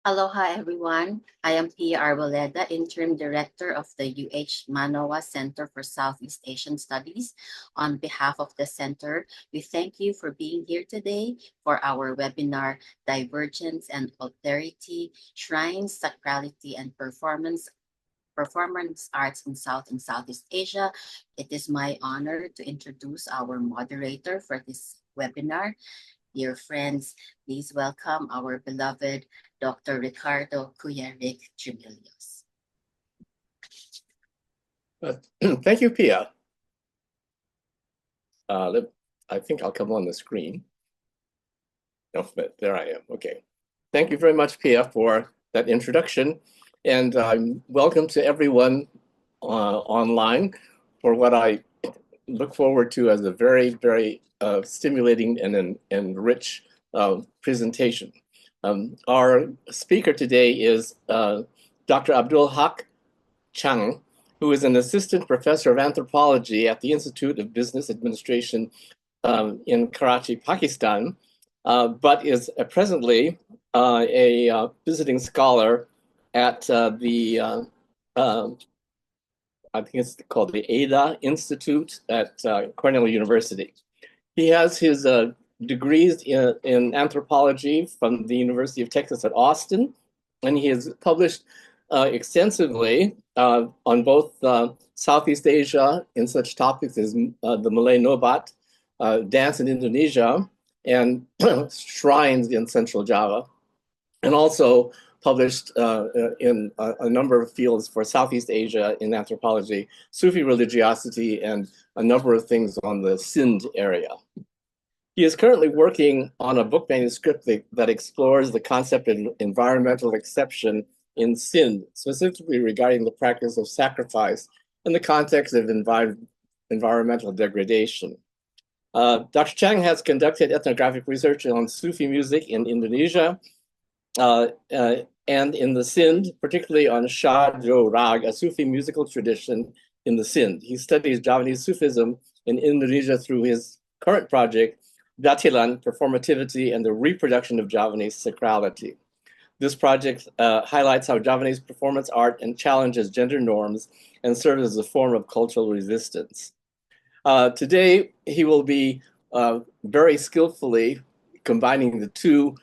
Aloha, everyone. I am Pia Arboleda, Interim Director of the Manoa Center for Southeast Asian Studies. On behalf of the center, we thank you for being here today for our webinar, Divergence and Alterity, Shrines, Sacrality, and Performance Arts in South and Southeast Asia. It is my honor to introduce our moderator for this webinar. Dear friends, please welcome our beloved Dr. Ricardo Cuyaric Tremilios. Thank you, Pia. I think I'll come on the screen. No, but there I am. Okay. Thank you very much, Pia, for that introduction. And welcome to everyone online for what I look forward to as a very, very stimulating and rich presentation. Our speaker today is Dr. Abdul Haq Chang, who is an assistant professor of anthropology at the Institute of Business Administration in Karachi, Pakistan, but is presently a visiting scholar at the I think it's called the Ada Institute at Cornell University. He has his degrees in anthropology from the University of Texas at Austin, and he has published extensively on both Southeast Asia in such topics as the Malay Nobat, dance in Indonesia, and shrines in Central Java, and also published in a number of fields for Southeast Asia in anthropology, Sufi religiosity, and a number of things on the Sindh area. He is currently working on a book manuscript that explores the concept of environmental exception in Sindh, specifically regarding the practice of sacrifice in the context of environmental degradation. Dr. Chang has conducted ethnographic research on Sufi music in Indonesia, and in the Sindh, particularly on Shah Jo Raag, a Sufi musical tradition in the Sindh. He studies Javanese Sufism in Indonesia through his current project, Jathilan, Performativity and the Reproduction of Javanese Sacrality. This project highlights how Javanese performance art and challenges gender norms and serves as a form of cultural resistance. Today, he will be very skillfully combining the two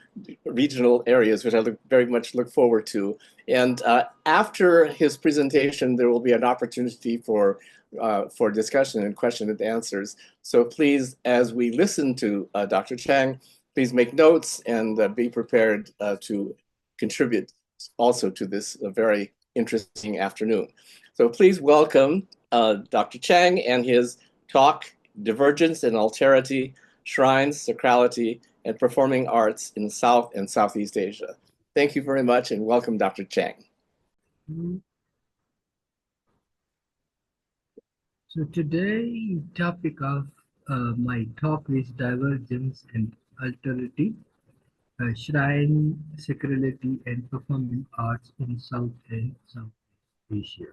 regional areas, which I very much look forward to. And after his presentation, there will be an opportunity for discussion and question and answers. So please, as we listen to Dr. Chang, please make notes and be prepared to contribute also to this very interesting afternoon. So please welcome Dr. Chang and his talk, Divergence and Alterity, Shrines, Sacrality, and Performing Arts in South and Southeast Asia. Thank you very much and welcome, Dr. Chang. So today, topic of my talk is Divergence and Alterity, Shrine, Sacrality, and Performing Arts in South and Southeast Asia.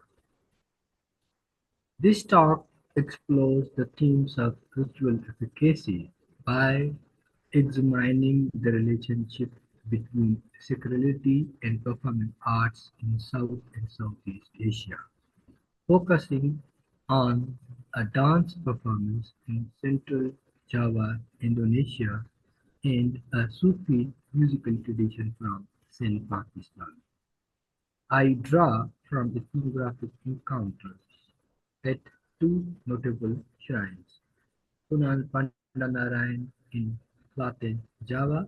This talk explores the themes of ritual efficacy by examining the relationship between sacrality and performing arts in South and Southeast Asia, focusing on a dance performance in Central Java, Indonesia, and a Sufi musical tradition from Sindh, Pakistan. I draw from ethnographic encounters at two notable shrines, Sunan Pandanarayan in Klaten, Java,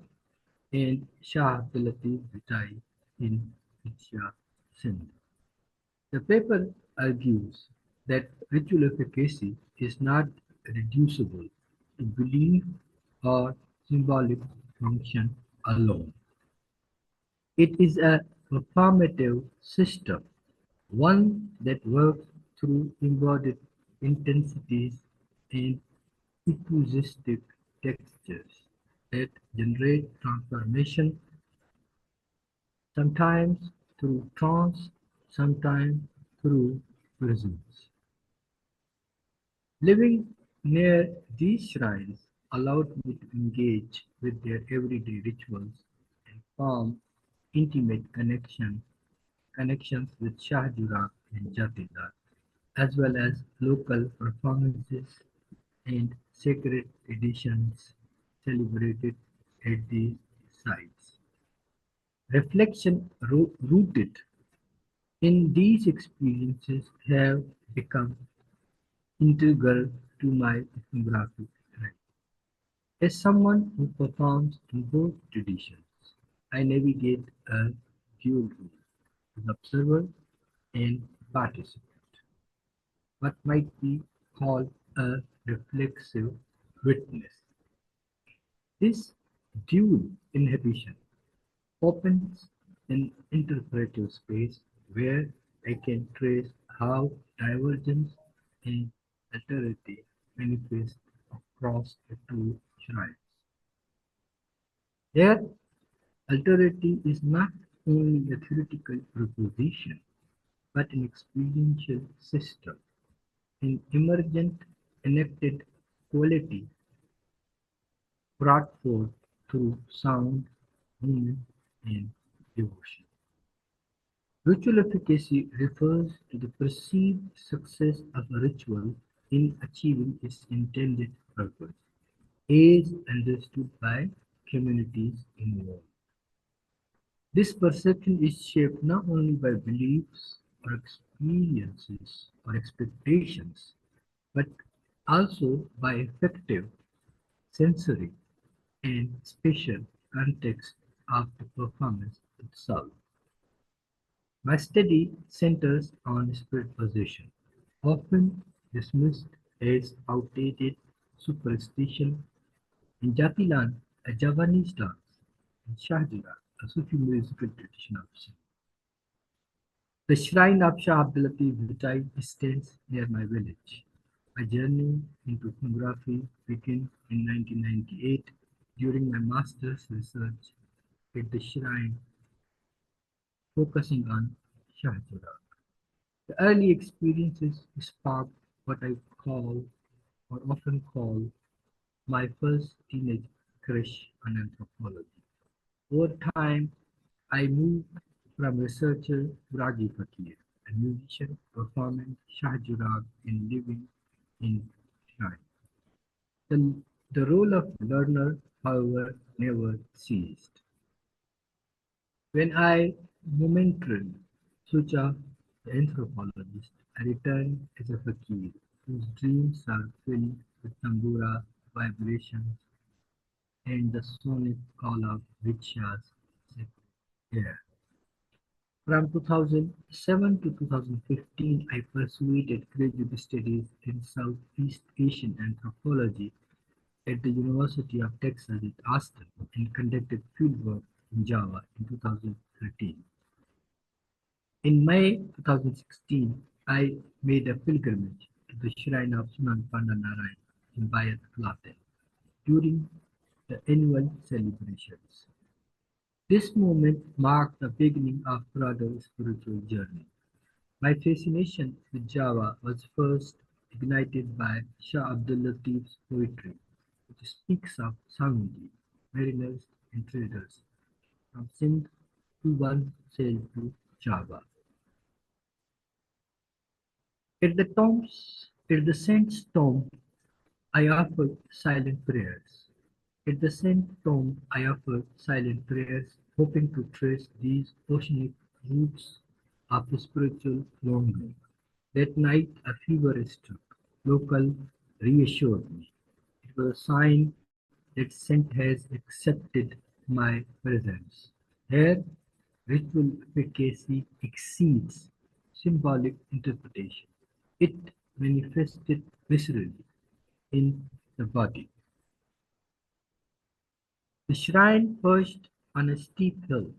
and Shah Latif Bhittai in Shah Sindh. The paper argues that ritual efficacy is not reducible to belief or symbolic function alone. It is a performative system, one that works through embodied intensities and acoustic textures that generate transformation, sometimes through trance, sometimes through presence. Living near these shrines allowed me to engage with their everyday rituals and form intimate connections with Shah Jo Raag and Jathilan, as well as local performances and sacred editions celebrated at these sites. Reflection rooted in these experiences have become integral to my ethnographic life. As someone who performs in both traditions, I navigate a dual role as observer and participant, what might be called a reflexive witness. This dual inhibition opens an interpretive space where I can trace how divergence and alterity manifest across the two shrines. There, alterity is not only a theoretical proposition, but an experiential system, an emergent enacted quality brought forth through sound, movement, and devotion. Ritual efficacy refers to the perceived success of a ritual in achieving its intended purpose, as understood by communities involved. This perception is shaped not only by beliefs or experiences or expectations, but also by effective sensory and spatial context of the performance itself. My study centers on spirit possession, often dismissed as outdated superstition. In Jathilan, a Javanese dance; in Shah Jo Raag, a Sufi musical tradition of Sindh. The shrine of Shah Latif Bhittai stands near my village. My journey into ethnography began in 1998 during my master's research at the shrine focusing on Shah Jo Raag. The early experiences sparked what I call or often call my first teenage crush on anthropology. Over time, I moved from researcher to Raji Fakir, a musician performing Shah Jo Raag and living in shrine. The, the role of learner, however, never ceased. When I momentarily switch off the anthropologist, I return as a fakir whose dreams are filled with tambura vibrations and the sonic call of rickshaws set air. From 2007 to 2015, I pursued graduate studies in Southeast Asian anthropology at the University of Texas at Austin and conducted fieldwork in Java in 2013. In May 2016, I made a pilgrimage to the shrine of Sunan Pandanarayan in Bayat Klaten during the annual celebrations. This moment marked the beginning of a broader spiritual journey. My fascination with Java was first ignited by Shah Abdul Latif's poetry, which speaks of Sangi, mariners and traders from Sindh who once sailed to Java. At the saint's tomb, I offered silent prayers. At the saint's tomb, I offered silent prayers, hoping to trace these oceanic roots of spiritual longing. That night, a fever struck. Local reassured me. It was a sign that saint has accepted my presence. Here, ritual efficacy exceeds symbolic interpretation. It manifested viscerally in the body. The shrine, perched on a steep hill,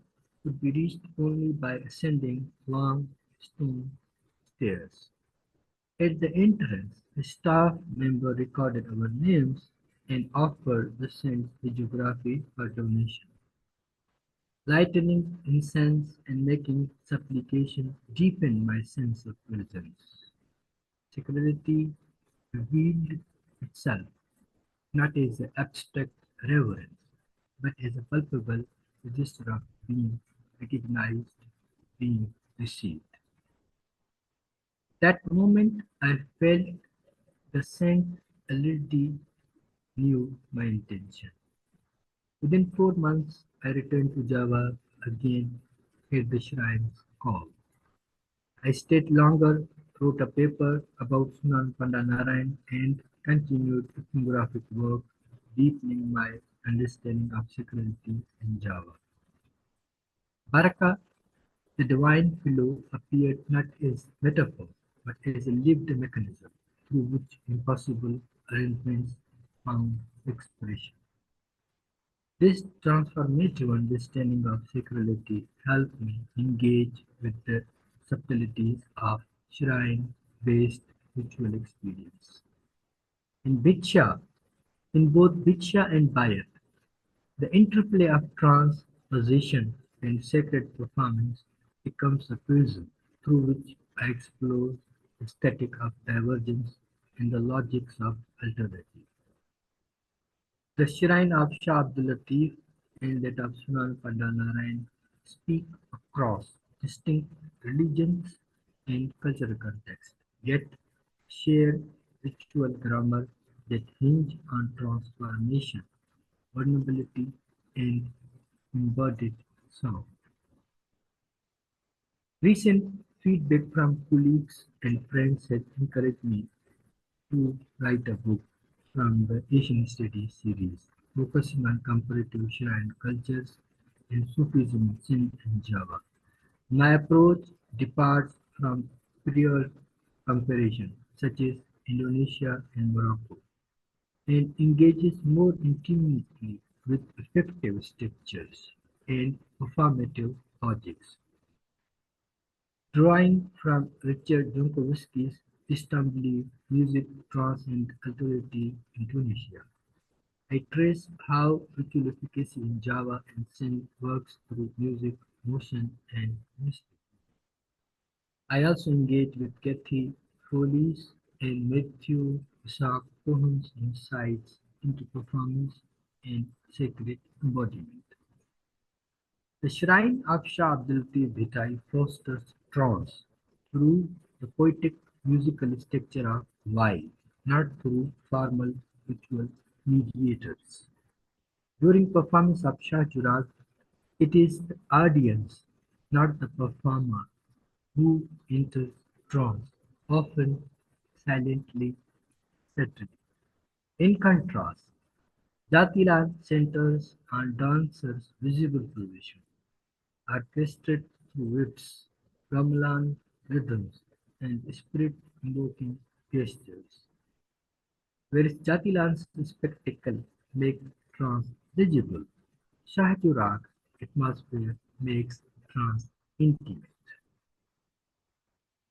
could be reached only by ascending long stone stairs. At the entrance, a staff member recorded our names and offered the saint's hagiography for donation. Lighting incense and making supplication deepened my sense of presence. Sacrality revealed itself not as an abstract reverence, but as a palpable register of being recognized, being received. That moment I felt the scent already knew my intention. Within 4 months, I returned to Java again at the shrine's call. I stayed longer, wrote a paper about Sunan Pandanarayan and continued ethnographic work, deepening my understanding of sacrality in Java. Baraka, the divine flow, appeared not as metaphor, but as a lived mechanism through which impossible arrangements found expression. This transformative understanding of sacrality helped me engage with the subtleties of shrine-based ritual experience. In Bhiksha, in both Bhiksha and Bayat, the interplay of trance, position, and sacred performance becomes a prism through which I explore the aesthetic of divergence and the logics of alterity. The shrine of Shah Abdul Latif and that of Sunan Pandanarayan speak across distinct religions and cultural contexts, yet share ritual grammar that hinge on transformation, vulnerability, and embodied sound. Recent feedback from colleagues and friends has encouraged me to write a book from the Asian Studies series, focusing on comparative shrine cultures and Sufism in Sindh and Java. My approach departs from prior comparison, such as Indonesia and Morocco, and engages more intimately with effective structures and performative logics. Drawing from Richard Jankovski's Istanbuli music trance and authority in Tunisia, I trace how ritual efficacy in Java and Sindh works through music, motion, and mystery. I also engage with Kathy Foley's and Matthew Isaac Cohen's insights into performance and sacred embodiment. The shrine of Shah Latif Bhittai fosters trance through the poetic musical structure of while, not through formal ritual mediators. During performance of Shah Jo Raag, it is the audience, not the performer, who enters trance, often silently, subtly. In contrast, Jathilan centers on dancers' visible position, orchestrated through whips, gamelan rhythms, and spirit-invoking gestures, whereas Jathilan's spectacle makes trance visible. Shah Jo Raag atmosphere makes trance intimate.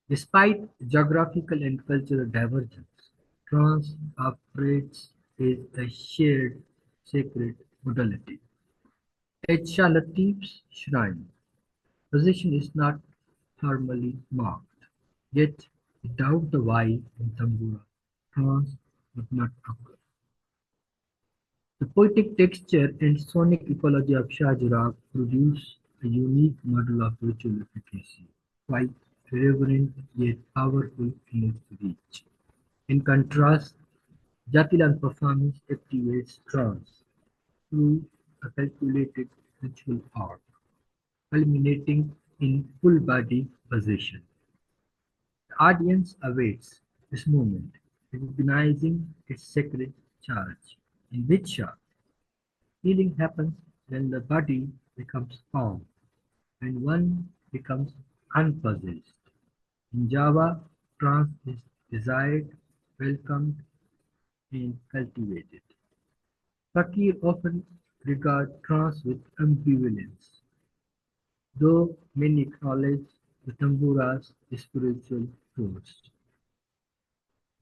Despite geographical and cultural divergence, trance operates as a shared sacred modality. At Shah Latif's shrine, possession is not formally marked, yet without the Y in tambura, trance would not occur. The poetic texture and sonic ecology of Shah Jo Raag produce a unique model of ritual efficacy, quite reverent yet powerful in its reach. In contrast, Jathilan performance activates trance through a calculated ritual arc, culminating in full-body possession. The audience awaits this moment, recognizing its sacred charge. In Vidsha, healing happens when the body becomes calm, when one becomes unpossessed. In Java, trance is desired, welcomed, and cultivated. Fakir often regard trance with ambivalence, though many acknowledge the tambura's spiritual force.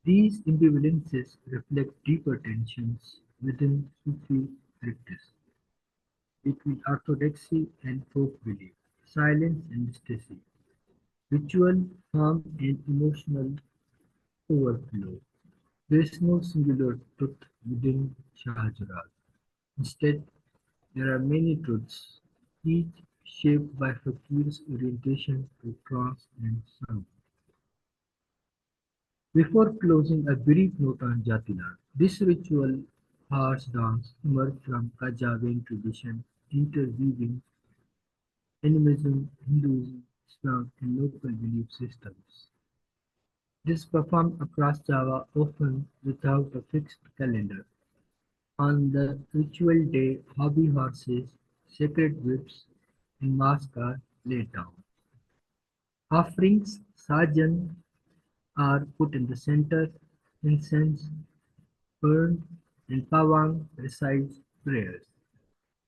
These ambivalences reflect deeper tensions within Sufi practice, between orthodoxy and folk belief, silence and ecstasy, ritual harm and emotional overflow. There is no singular truth within Shah Instead, there are many truths, each shaped by Fakir's orientation to trance and sound. Before closing, a brief note on Jathilan. This ritual horse dance emerged from a Javan tradition interweaving animism, Hinduism, Islam, and local belief systems. It is performed across Java, often without a fixed calendar. On the ritual day, hobby horses, sacred whips, and masks are laid down. Offerings, sajan, are put in the center, incense burned, and pawang recites prayers.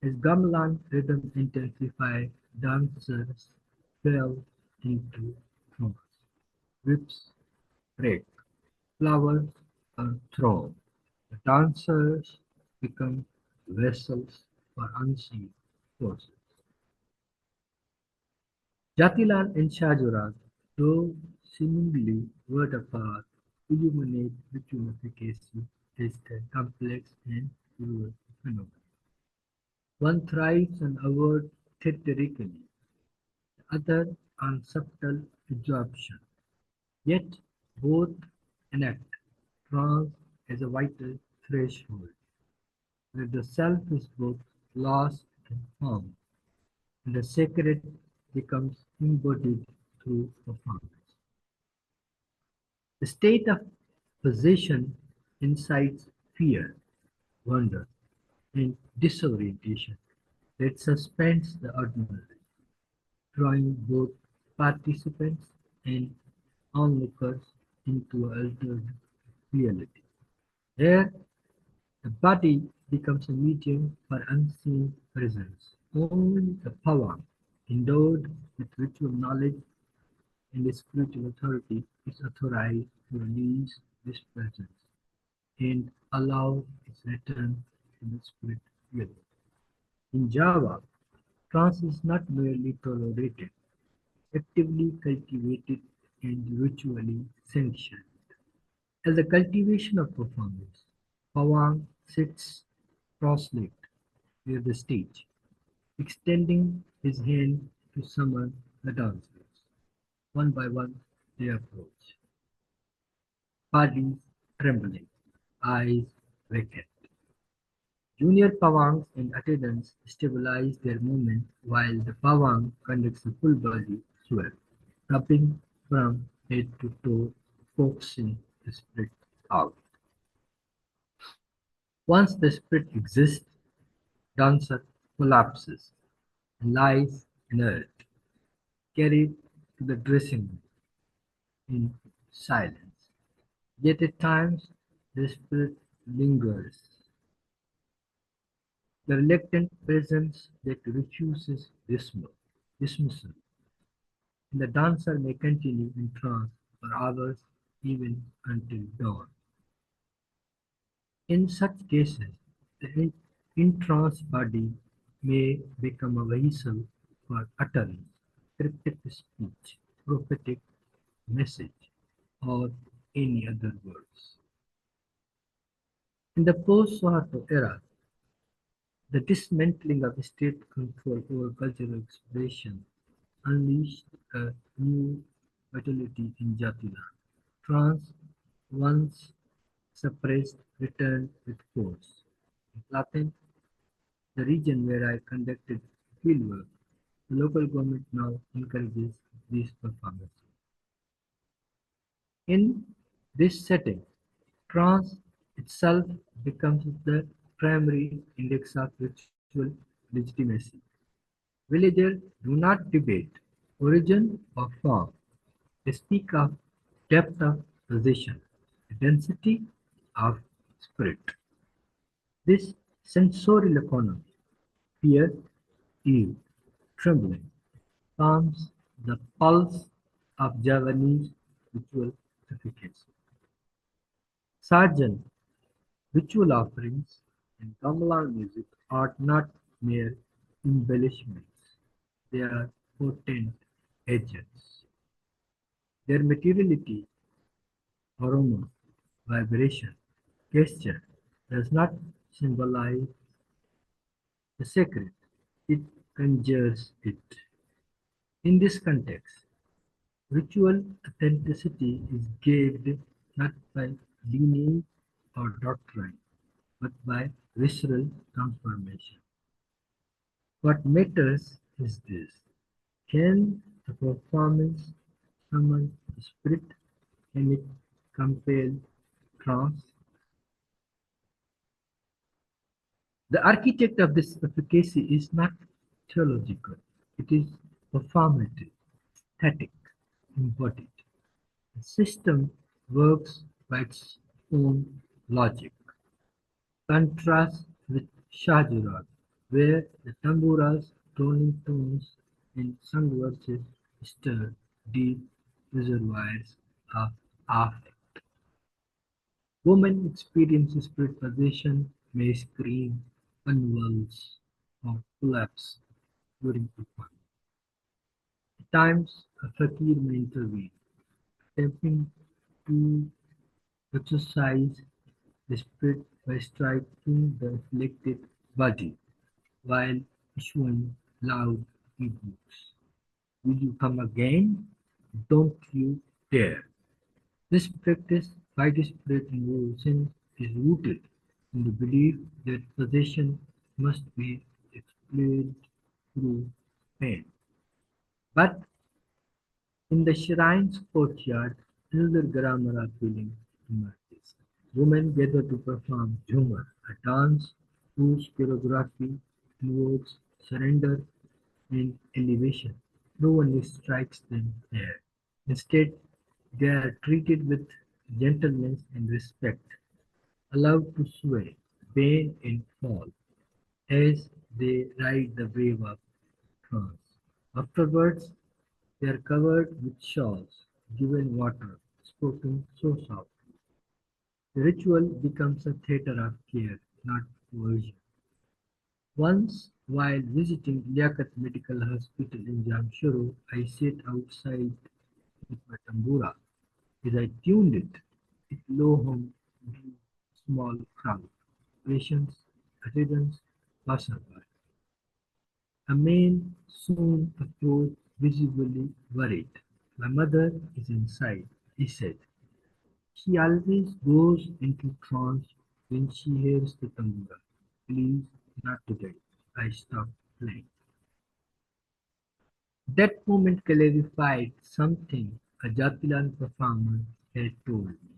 As gamelan rhythm intensified, dancers fell into trance. Whips break, flowers are thrown. The dancers become vessels for unseen forces. Jathilan and Shah Jo Raag, though seemingly word apart, illuminate ritual efficacy as a complex and fluid phenomenon. One thrives on overt theatrically, the other on subtle absorption. Yet both enact trance as a vital threshold, where the self is both lost and found, and the sacred becomes embodied through performance. The state of possession incites fear, wonder, and disorientation that suspends the ordinary, drawing both participants and onlookers into altered reality. Here, the body becomes a medium for unseen presence. Only the power, endowed with ritual knowledge and spiritual authority, is authorized to release this presence and allow its return to the spirit realm. In Java, trance is not merely tolerated, actively cultivated and ritually sanctioned. As a cultivation of performance, Pawang sits cross-legged near the stage, extending his hand to summon the dancers. One by one they approach, bodies trembling, eyes vacant. Junior Pawangs and attendants stabilize their movement while the Pawang conducts a full-body sweep, rubbing from head to toe, coaxing the spirit out. Once the spirit exists, dancer collapses and lies inert, carried to the dressing room in silence. Yet at times the spirit lingers, the reluctant presence that refuses dismissal, and the dancer may continue in trance for hours, even until dawn. In such cases, the entranced body may become a vessel for utterance, cryptic speech, prophetic message, or any other words. In the post-Suharto era, the dismantling of state control over cultural expression unleashed a new vitality in Jathilan. Trance, once suppressed, returned with force. In Latin, the region where I conducted fieldwork, the local government now encourages these performances. In this setting, trance itself becomes the primary index of ritual legitimacy. Villagers do not debate origin or form; they speak of depth of possession, density of spirit. This sensorial economy, fear, awe, trembling, calms the pulse of Javanese ritual efficacy. Sarjan, ritual offerings, and gamelan music are not mere embellishments; they are potent agents. Their materiality, aroma, vibration, gesture does not symbolize the sacred; it conjures it. In this context, ritual authenticity is gauged not by lineage or doctrine, but by visceral transformation. What matters is this: can the performance summon the spirit? Can it compel trance? The architect of this efficacy is not theological, it is performative, static, embodied. The system works by its own logic. Contrast with Shah Jo Raag, where the tambura's droning tones in sung verses stir deep reservoirs of affect. Women experiencing spirit possession may scream, convulse, or collapse during performance. At times, a fakir may intervene, attempting to exorcise the spirit by striking the afflicted body while issuing loud rebukes. Will you come again? Don't you dare! This practice, widespread in Sin, is rooted in the belief that possession must be explained through pain. But in the shrine's courtyard, another grammar appealing emerges. Women gather to perform Jhumar, a dance whose choreography invokes surrender and elevation. No one strikes them there. Instead, they are treated with gentleness and respect, allowed to sway, bend and fall as they ride the wave of trance. Afterwards, they are covered with shawls, given water, spoken so softly. The ritual becomes a theatre of care, not coercion. Once, while visiting Liaquat Medical Hospital in Jamshoro, I sat outside with my tambura. As I tuned it, it low hum drew a small crowd, patients, attendants, passersby. A man soon approached, visibly worried. "My mother is inside," he said. "She always goes into trance when she hears the tambura. Please, not today." I stopped playing. That moment clarified something a Jathilan performer had told me.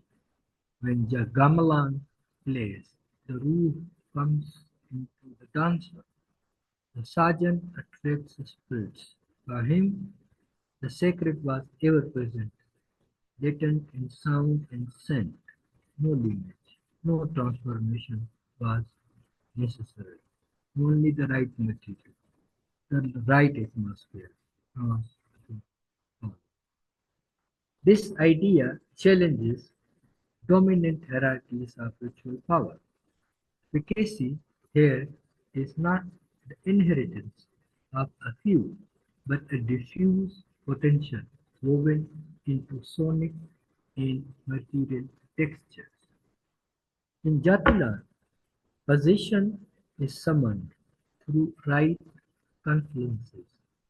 When the gamelan plays, the roof comes into the dancer. The sergeant attracts spirits. For him, the sacred was ever present, latent in sound and scent. No lineage, no transformation was necessary. Only the right material, the right atmosphere. Trans- This idea challenges dominant hierarchies of ritual power. Efficacy here is not the inheritance of a few, but a diffuse potential woven into sonic and material textures. In Jathilan, possession is summoned through right confluences,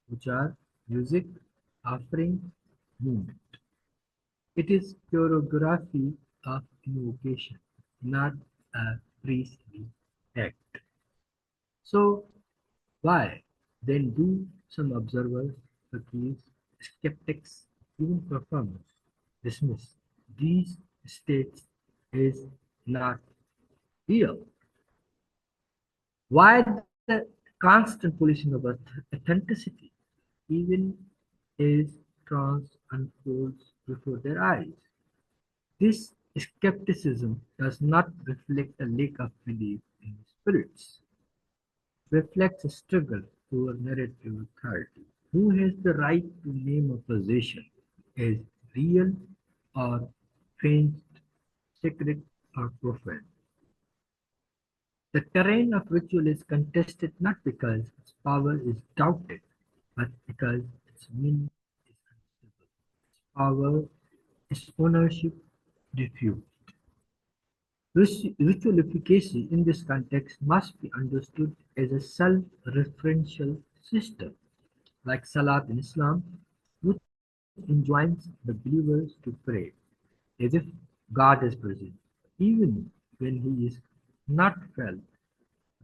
which are music, offering, movement. It is choreography of invocation, not a priestly act. So why then do some observers, fakirs, skeptics, even performers dismiss these states as not real? Why the constant policing of authenticity, even as trance unfolds before their eyes? This skepticism does not reflect a lack of belief in spirits. It reflects a struggle over narrative authority. Who has the right to name a possession as real or fenced, sacred or profane? The terrain of ritual is contested not because its power is doubted, but because its meaning is unstable. Power is ownership diffused. Ritual efficacy in this context must be understood as a self-referential system, like Salat in Islam, which enjoins the believers to pray as if God is present, even when he is not felt.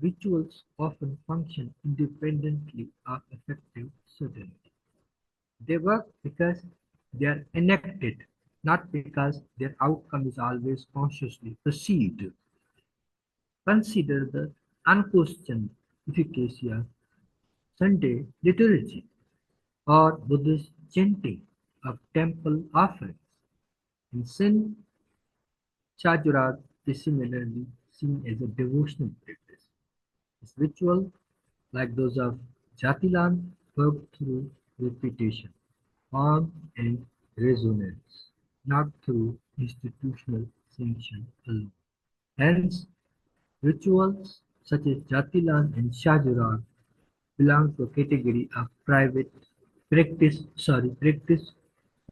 Rituals often function independently of effective certainty. They work because they are enacted, not because their outcome is always consciously perceived. Consider the unquestioned efficacy of Sunday liturgy or Buddhist chanting of temple offerings. In Sindh, Shah Jo Raag is similarly seen as a devotional practice. Its ritual, like those of Jathilan, work through repetition, form and resonance, not through institutional sanction alone. Hence, rituals such as Jathilan and Shah Jo Raag belong to a category of practice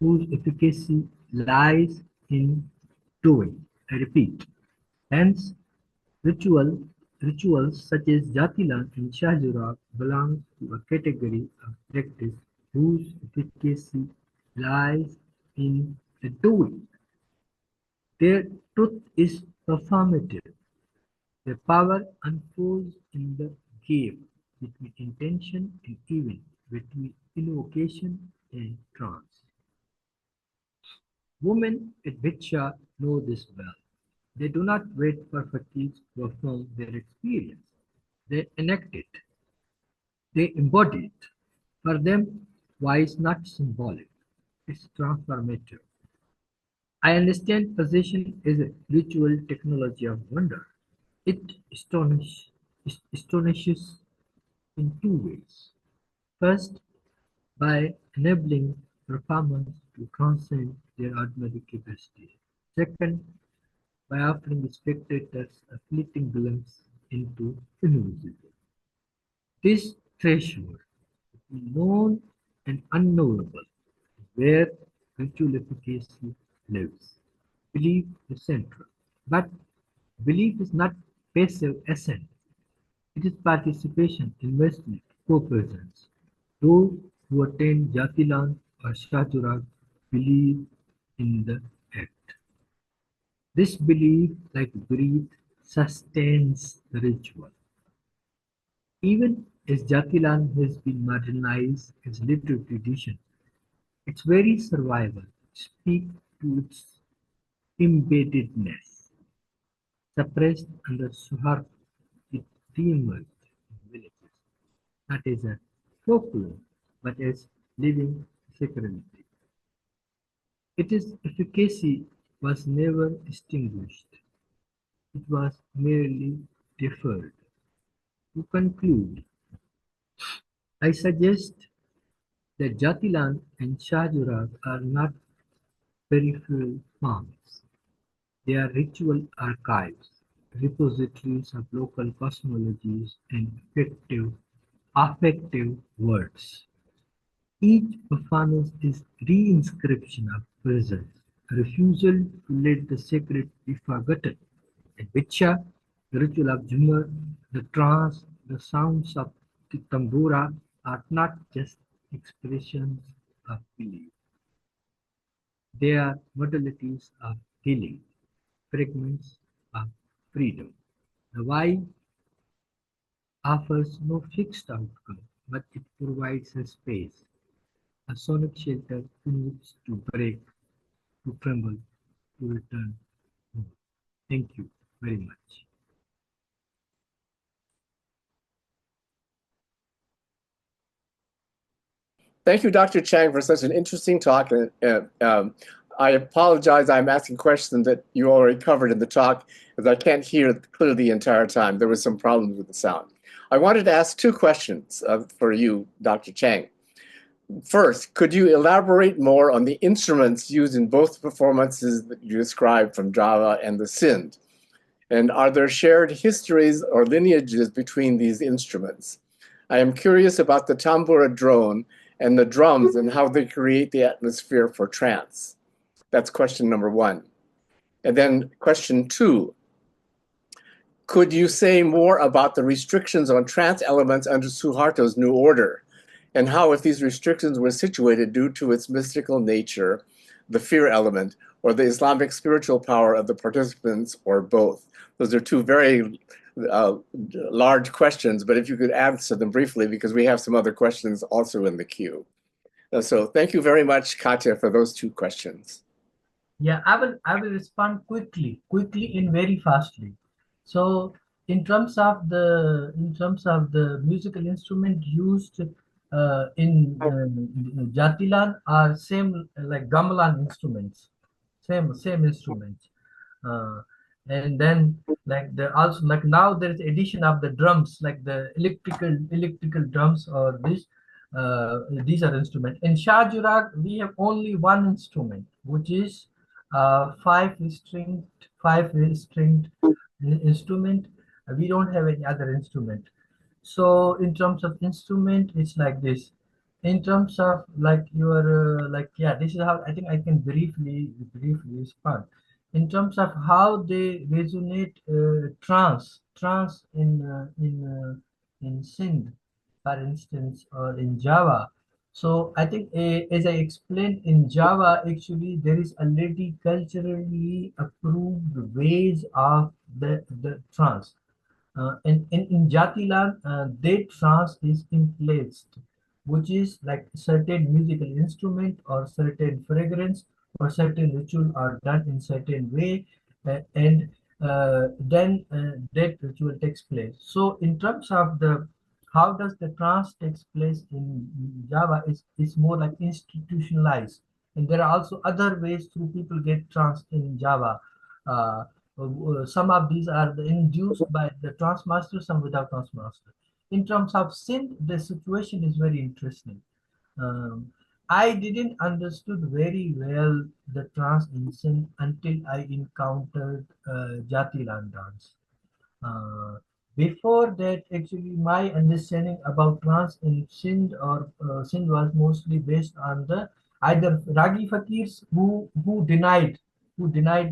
whose efficacy lies in doing. I repeat. Hence, ritual rituals such as Jathilan and Shah Jo Raag belong to a category of practice whose efficacy lies in the doing. Their truth is performative. Their power unfolds in the gap between intention and event, between invocation and trance. Women at Bhiksha know this well. They do not wait for fatigue to affirm their experience. They enact it. They embody it. For them, why is not symbolic. It's transformative. I understand possession is a ritual technology of wonder. It astonishes in two ways. First, by enabling performers to transcend their ordinary capacity. Second, by offering spectators a fleeting glimpse into invisible. This threshold between known and unknowable is where ritual efficacy lives. Belief is central, but belief is not passive assent. It is participation, investment, co-presence. Those who attend Jathilan or Shah Jo Raag believe in the act. This belief, like breath, sustains the ritual. Even as Jathilan has been marginalized as literary tradition, its very survival speaks to its embeddedness. Suppressed under Suharto, it re-emerged in villages, not as a folklore, but as living sacrality. Its efficacy was never extinguished, it was merely deferred. To conclude, I suggest that Jatilan and Shah Jo Raag are not peripheral forms. They are ritual archives, repositories of local cosmologies and affective words. Each performance is re-inscription of presence, a refusal to let the sacred be forgotten. At Vicha, the ritual of Jhumar, the trance, the sounds of the tambura are not just expressions of belief. They are modalities of healing, fragments of freedom. The why offers no fixed outcome, but it provides a space, a sonic shelter in which to break, to tremble, to return home. Thank you very much. Thank you, Dr. Chang, for such an interesting talk. I apologize, I'm asking questions that you already covered in the talk, because I can't hear clearly the entire time. There was some problems with the sound. I wanted to ask two questions for you, Dr. Chang. First, could you elaborate more on the instruments used in both performances that you described from Java and the Sindh? And are there shared histories or lineages between these instruments? I am curious about the tambura drone and the drums and how they create the atmosphere for trance. That's question number one. And then question two, Could you say more about the restrictions on trance elements under Suharto's New Order, and how, if these restrictions were situated due to its mystical nature, the fear element, or the Islamic spiritual power of the participants, or both? Those are two very large questions, but if you could answer them briefly, because we have some other questions also in the queue. So thank you very much, Katya, for those two questions. Yeah, I will respond quickly and very fastly. So in terms of the musical instrument used in Jathilan are same like gamelan instruments, same instruments. Uh, and then like the also like now there is addition of the drums, like the electrical drums, or this these are instruments. In Shah Jo Raag we have only one instrument, which is five stringed instrument. We don't have any other instrument. So in terms of instrument, it's like this. In terms of like your like, yeah, this is how I think I can briefly respond. In terms of how they resonate trance in Sindh, for instance, or in Java. So I think as I explained, in Java actually there is already culturally approved ways of the trance. In Jathilan, their trance is implaced, which is like certain musical instrument or certain fragrance or certain ritual are done in certain way, and then that ritual takes place. So in terms of the how does the trance takes place in Java is more like institutionalized, and there are also other ways through people get trance in Java. Uh, some of these are induced by the transmaster, some without transmaster. In terms of synth, the situation is very interesting. Um, I didn't understood very well the trance in synth until I encountered Jatilan dance. Uh, Before that, actually, my understanding about trance in Sindh was mostly based on the either Ragi fakirs who denied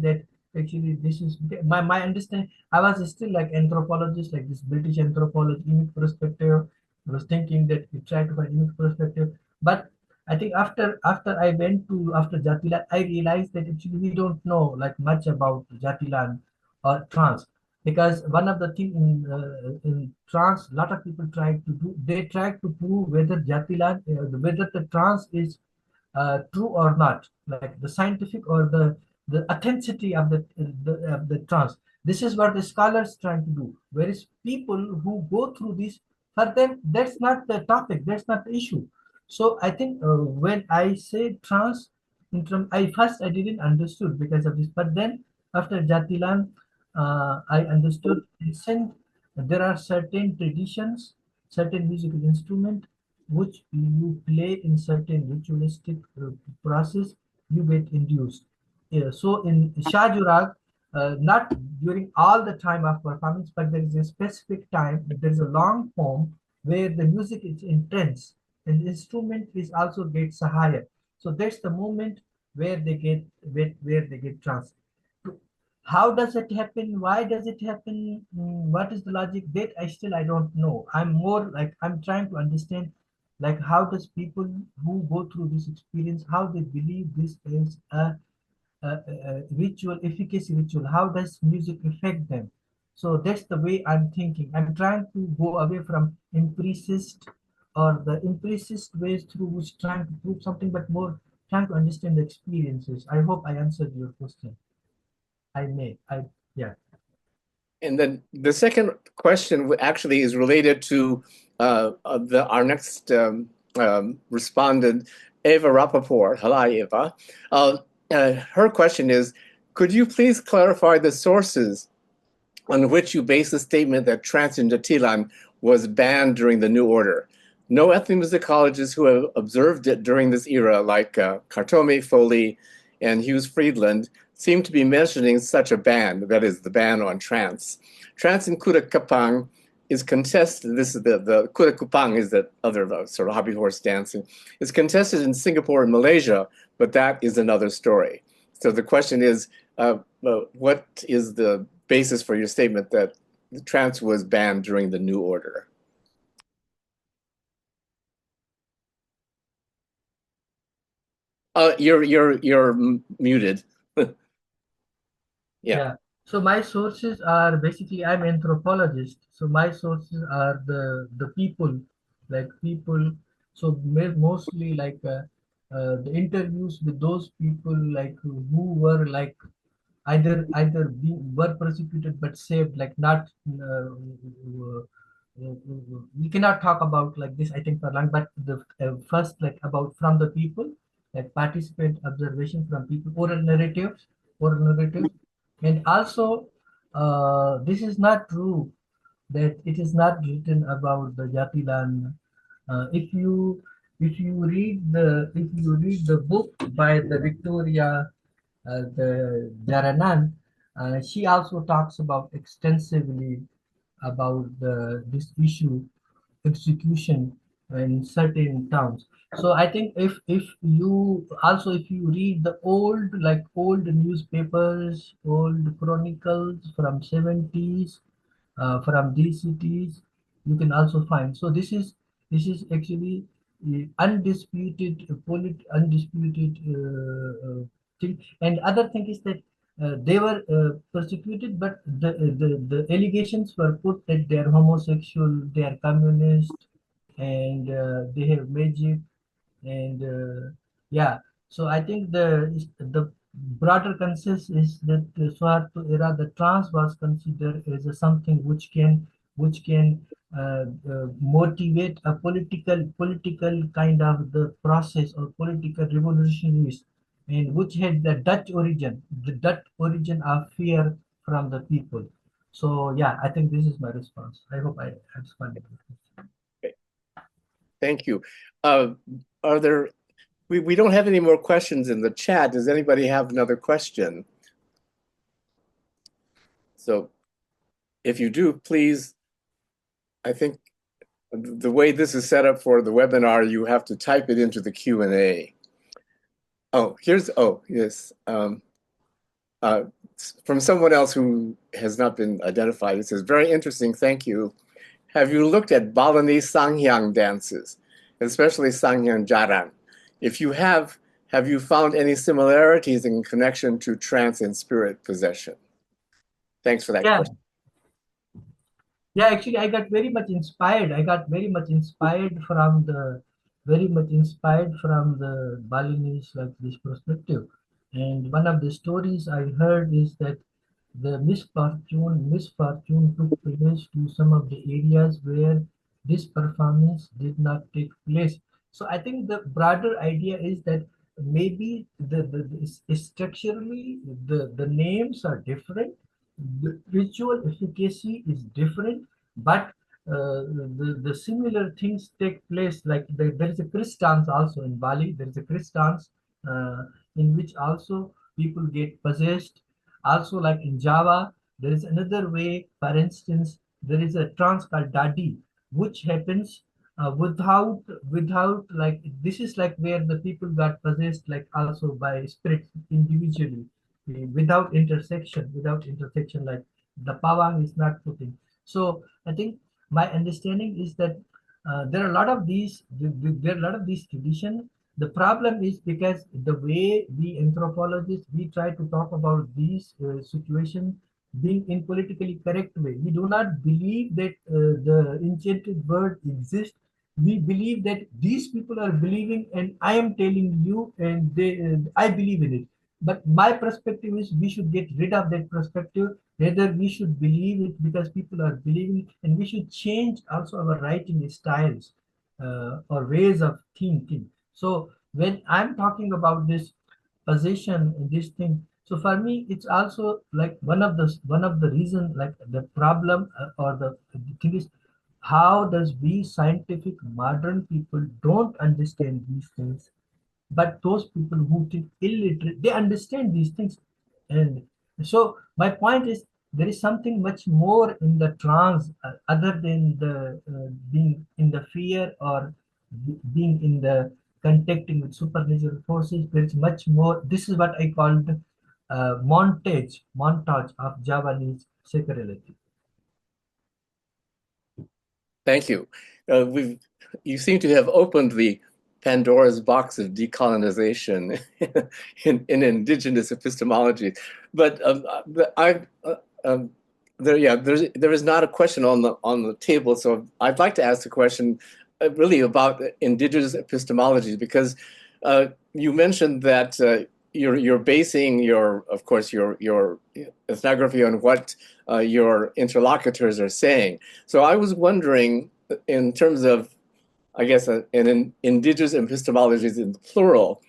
that actually this is my understanding. I was still like anthropologist, like this British anthropology, image perspective. I was thinking that we try to find image perspective, but I think after I went to after Jatilan, I realized that actually we don't know like much about Jatilan or trance, because one of the thing in trance, a lot of people try to do, they try to prove whether Jatilan, whether the trance is true or not, like the scientific or the authenticity of the trance. This is what the scholars trying to do. Whereas people who go through this, for them, that's not the topic, that's not the issue. So I think when I say trance, I didn't understood because of this, but then after Jatilan, I understood in there are certain traditions, certain musical instrument which you play in certain ritualistic process, you get induced. Yeah, so in Shah Jo Raag, not during all the time of performance, but there is a specific time, there is a long form where the music is intense and the instrument is also gets higher. So that's the moment where they get trance. How does it happen? Why does it happen? What is the logic? That I don't know. I'm more like I'm trying to understand, like how does people who go through this experience, how they believe this is a ritual, efficacy ritual. How does music affect them? So that's the way I'm thinking. I'm trying to go away from empiricist or the empiricist ways through which trying to prove something, but more trying to understand the experiences. I hope I answered your question. Yeah. And then the second question actually is related to our next respondent, Eva Rappaport. Hello, Eva. Her question is, could you please clarify the sources on which you base the statement that trance in Jathilan was banned during the New Order? No ethnomusicologists who have observed it during this era, like Kartomi, Foley, and Hughes Friedland, seem to be mentioning such a ban, that is, the ban on trance. Trance in Kuda Kapang is contested. This is the Kuda Kupang is the other sort of hobby horse dancing. It's contested in Singapore and Malaysia, but that is another story. So the question is, what is the basis for your statement that trance was banned during the New Order. You're muted. Yeah. So my sources are basically, I'm anthropologist. So my sources are the people, like people. So mostly like the interviews with those people, like who were like either were persecuted but saved, like not. We cannot talk about like this, I think, for long. But the first, like about from the people, like participant observation from people, oral narratives. And also, this is not true that it is not written about the Jathilan. If you read the book by the Victoria, the Jaranan, she also talks about extensively about this issue, execution in certain towns. So I think if you read the old newspapers, old chronicles from 70s, from these cities, you can also find. So this is actually undisputed undisputed thing. And other thing is that they were persecuted, but the allegations were put that they are homosexual, they are communist, and they have magic, and yeah. So I think the broader consensus is that the Swarto era, the trance was considered as something which can motivate a political kind of the process or political revolutionaries, and which had the Dutch origin of fear from the people. So yeah, I think this is my response. I hope I responded. Thank you. Are there? We don't have any more questions in the chat. Does anybody have another question? So if you do, please, I think the way this is set up for the webinar, you have to type it into the Q&A. Oh, yes. From someone else who has not been identified, it says, very interesting, thank you. Have you looked at Balinese Sanghyang dances, especially Sanghyang Jaran? If you have you found any similarities in connection to trance and spirit possession? Thanks for that question. Yeah, actually, I got very much inspired. I got very much inspired from the Balinese, like this perspective. And one of the stories I heard is that the misfortune took place to some of the areas where this performance did not take place. So I think the broader idea is that maybe structurally the names are different, the ritual efficacy is different, but the similar things take place. Like there is a Chris dance also in Bali. There is a Chris dance in which also people get possessed. Also, like in Java, there is another way. For instance, there is a trance called Dadi, which happens without like, this is like where the people got possessed, like also by spirits individually, without intersection, like the power is not putting. So I think my understanding is that there are a lot of these there are a lot of these traditions. The problem is because the way we anthropologists we try to talk about these situations being in politically correct way. We do not believe that the enchanted bird exists. We believe that these people are believing, and I am telling you, and I believe in it. But my perspective is we should get rid of that perspective. Rather, we should believe it because people are believing, and we should change also our writing styles or ways of thinking. So when I'm talking about this position, this thing, so for me, it's also like one of the reason, like the problem or the thing is, how does we scientific modern people don't understand these things, but those people who think illiterate, they understand these things. And so my point is, there is something much more in the trance other than the being in the fear or being in the contacting with supernatural forces. There is much more. This is what I called montage of Javanese sacrality. Thank you. You seem to have opened the Pandora's box of decolonization in indigenous epistemology, but there is not a question on the table. So I'd like to ask a question, really about indigenous epistemology, because you mentioned that you're basing of course, your ethnography on what your interlocutors are saying. So I was wondering, in terms of, I guess, in indigenous epistemologies in the plural,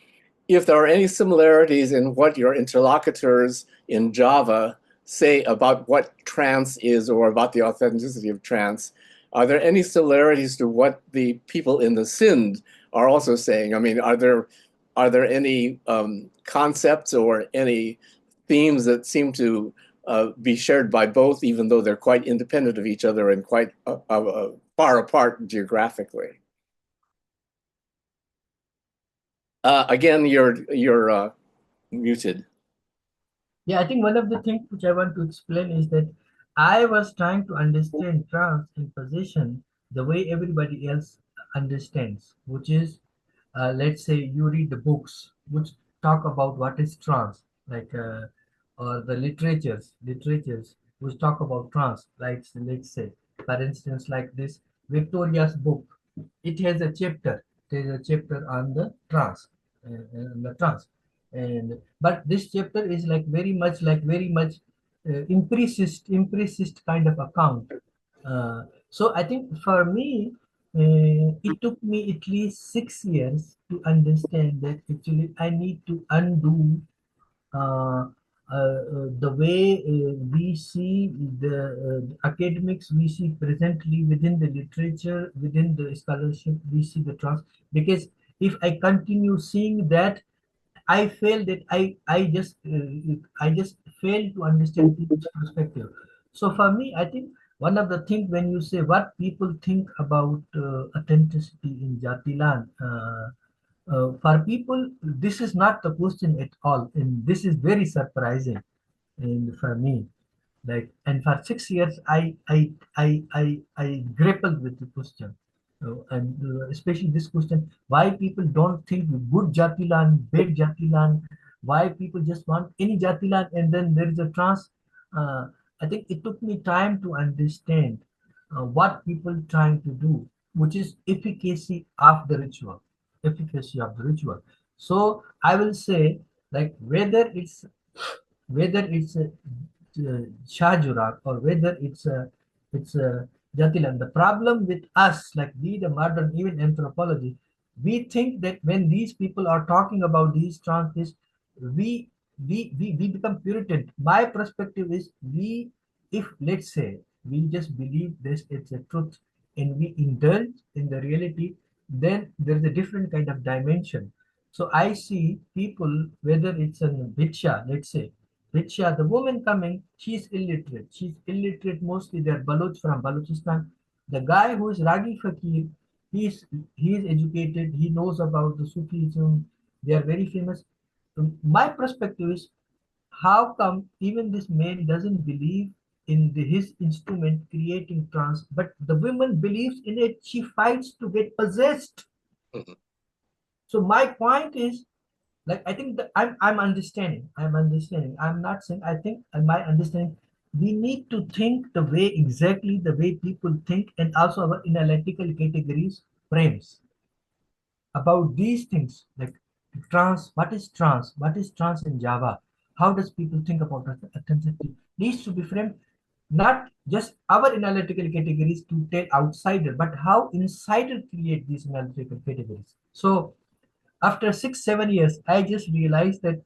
if there are any similarities in what your interlocutors in Java say about what trance is, or about the authenticity of trance. Are there any similarities to what the people in the Sindh are also saying? I mean, are there any concepts or any themes that seem to be shared by both, even though they're quite independent of each other and quite far apart geographically? Again, you're muted. Yeah, I think one of the things which I want to explain is that I was trying to understand trance in position the way everybody else understands, which is, let's say you read the books which talk about what is trance, like, or the literatures which talk about trance, like, let's say, for instance, like this Victoria's book, it has a chapter. There is a chapter on the trance, and but this chapter is like very much empiricist kind of account. So I think for me, it took me at least 6 years to understand that actually I need to undo the way we see the academics, we see presently within the literature, within the scholarship, we see the trust. Because if I continue seeing that, I feel that I just fail to understand people's perspective. So for me, I think one of the things when you say what people think about authenticity in Jathilan, for people, this is not the question at all, and this is very surprising. And for me, like, and for 6 years, I grappled with the question. And especially this question, why people don't think good Jatilan, bad Jatilan, why people just want any Jatilan, and then there is a trans. Uh, I think it took me time to understand what people trying to do, which is efficacy of the ritual, efficacy of the ritual. So I will say, like, whether it's a Shah Jo Raag, or whether it's a Jathilan. The problem with us, like we, the modern, even anthropology, we think that when these people are talking about these trans, we we become Puritan. My perspective is, if let's say we just believe this, it's a truth, and we indulge in the reality, then there's a different kind of dimension. So I see people, whether it's a Bhiksha, let's say, Riksha, the woman coming, she's illiterate. She's illiterate mostly. They're Baloch from Balochistan. The guy who is Ragi Fakir, he's he is educated. He knows about the Sufism. They are very famous. My perspective is, how come even this man doesn't believe in his instrument creating trance, but the woman believes in it. She fights to get possessed. Mhm. So my point is, like, I think that I'm understanding. I'm not saying, I think, my understanding, we need to think the way, exactly the way people think, and also our analytical categories frames about these things, like trans, what is trans in Java, how does people think about authenticity, needs to be framed, not just our analytical categories to tell outsider, but how insider create these analytical categories. So after 6 7 years, I just realized that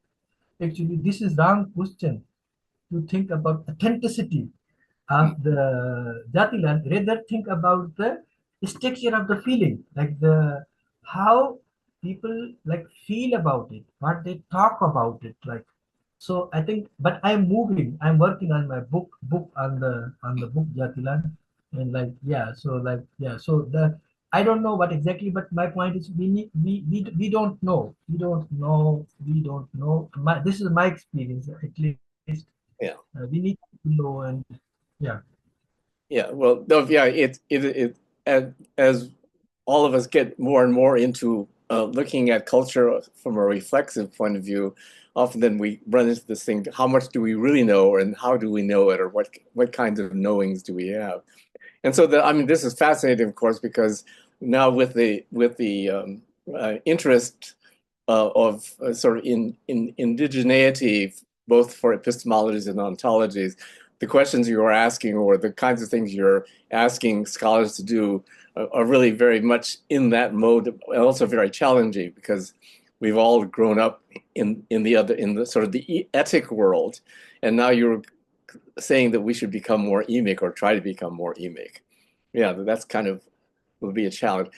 actually this is wrong question to think about authenticity Mm. of the Jatilan. Rather think about the structure of the feeling, like the how people like feel about it, what they talk about it, like. So I think, but I'm moving. I'm working on my book on the book Jatilan, and like, yeah. So like, yeah. So the I don't know what exactly, but my point is, we need we don't know. This is my experience, at least. Yeah. We need to know, and yeah. Yeah. Well, no, yeah. as all of us get more and more into looking at culture from a reflexive point of view, often then we run into this thing: how much do we really know, and how do we know it, or what kinds of knowings do we have? And so, I mean, this is fascinating, of course, because now with the interest of sort of in indigeneity, both for epistemologies and ontologies, the questions you're asking or the kinds of things you're asking scholars to do are really very much in that mode, and also very challenging because we've all grown up in the sort of the etic world, and now you're saying that we should become more emic or try to become more emic. Yeah, that's kind of will be a challenge.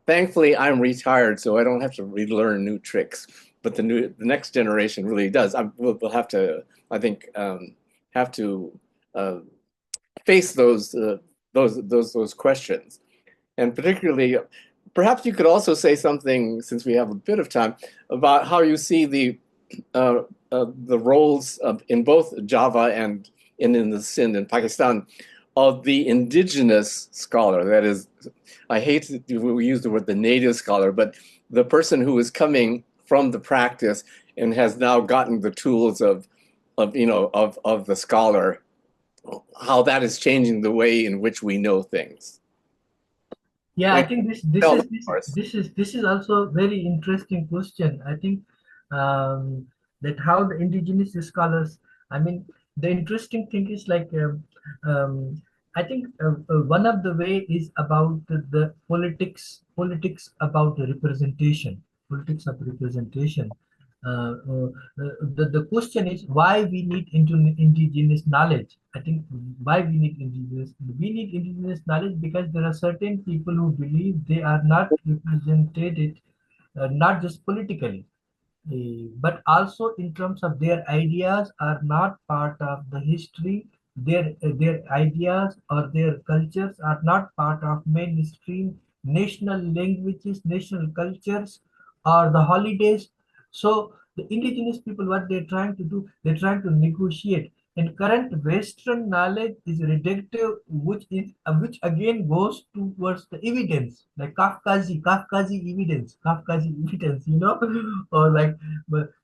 Thankfully, I'm retired, so I don't have to relearn new tricks. But the next generation really does. We'll have to, I think, have to face those questions, and particularly, perhaps you could also say something, since we have a bit of time, about how you see the roles in both Java and in the Sindh in Pakistan of the indigenous scholar. That is, I hate to use the word the native scholar, but the person who is coming from the practice and has now gotten the tools of the scholar, how that is changing the way in which we know things. Yeah, I think Of course. this is also a very interesting question. I think that how the indigenous scholars. I mean, the interesting thing is like I think one of the way is about the politics about the representation, politics of representation. The question is why we need indigenous knowledge. I think why we need indigenous knowledge because there are certain people who believe they are not represented, not just politically, but also in terms of their ideas are not part of the history. Their ideas or their cultures are not part of mainstream national languages, national cultures, or the holidays. So the indigenous people, what they're trying to do, they're trying to negotiate. And current Western knowledge is reductive, which again goes towards the evidence, like Kafkazi evidence, or like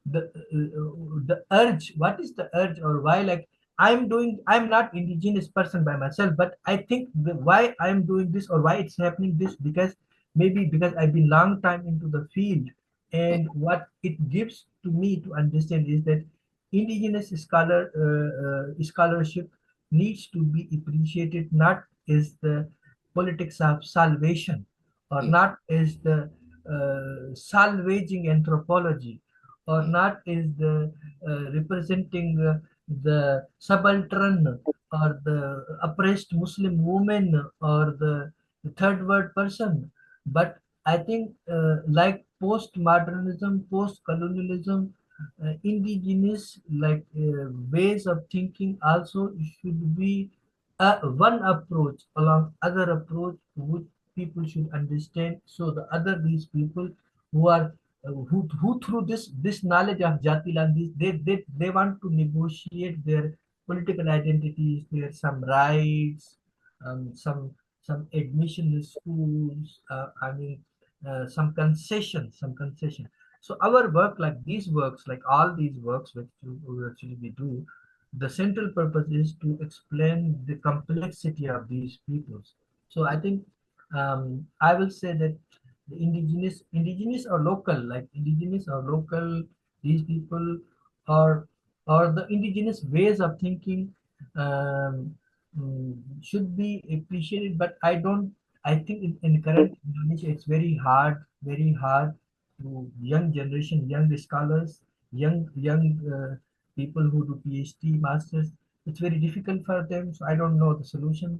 the urge. What is the urge, or why? Like I'm not indigenous person by myself, but I think why I'm doing this or why it's happening this because maybe because I've been long time into the field, and what it gives to me to understand is that indigenous scholarship needs to be appreciated not as the politics of salvation or not as the salvaging anthropology or not as the representing the subaltern or the oppressed Muslim woman or the third world person. But I think like postmodernism, post-colonialism, indigenous like ways of thinking also should be one approach along other approach which people should understand. So the other these people who are who through this knowledge of Jathilan, they want to negotiate their political identities, their some rights, some admission in schools. I mean, some concession. So our work, like these works, like all these works which actually we do, the central purpose is to explain the complexity of these peoples. So I think I will say that the indigenous or local, like indigenous or local, these people or the indigenous ways of thinking um, should be appreciated. But I don't. I think in current Indonesia, it's very hard to young generation, young scholars, young people who do PhD, masters. It's very difficult for them. So I don't know the solution.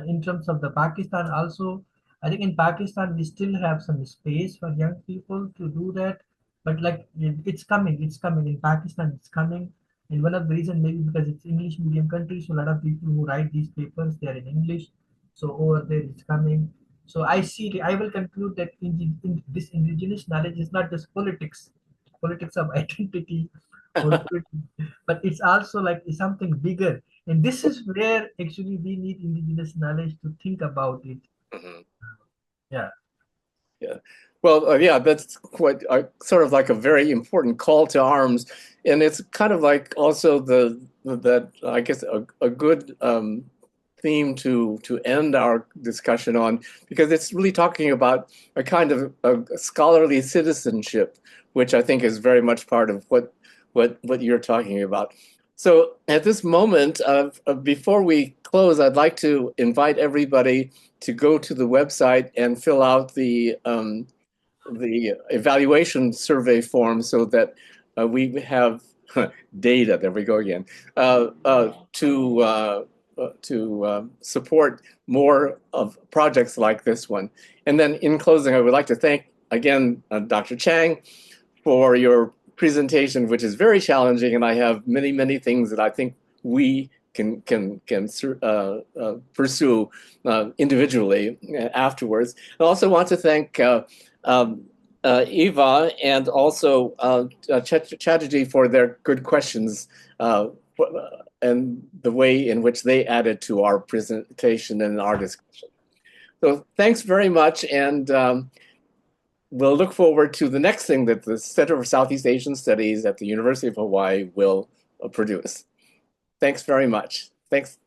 In terms of the Pakistan, also, I think in Pakistan we still have some space for young people to do that. But like it's coming, in Pakistan. It's coming, and one of the reason maybe because it's English medium country, so a lot of people who write these papers they are in English. So over there it's coming. So I will conclude that this indigenous knowledge is not just politics of identity, or but it's also like something bigger. And this is where actually we need indigenous knowledge to think about it. Mhm. Yeah. Yeah. Well, yeah, that's quite sort of like a very important call to arms, and it's kind of like also that I guess a good theme to end our discussion on, because it's really talking about a kind of a scholarly citizenship, which I think is very much part of what you're talking about. So at this moment, before we close, I'd like to invite everybody to go to the website and fill out the evaluation survey form so that we have data. There we go again. To support more of projects like this one. And then in closing, I would like to thank again Dr. Chang for your presentation, which is very challenging, and I have many things that I think we can pursue individually afterwards. I also want to thank um, Eva and also Chatterjee for their good questions and the way in which they added to our presentation and our discussion. So thanks very much, and we'll look forward to the next thing that the Center for Southeast Asian Studies at the University of Hawaii will produce. Thanks very much. Thanks.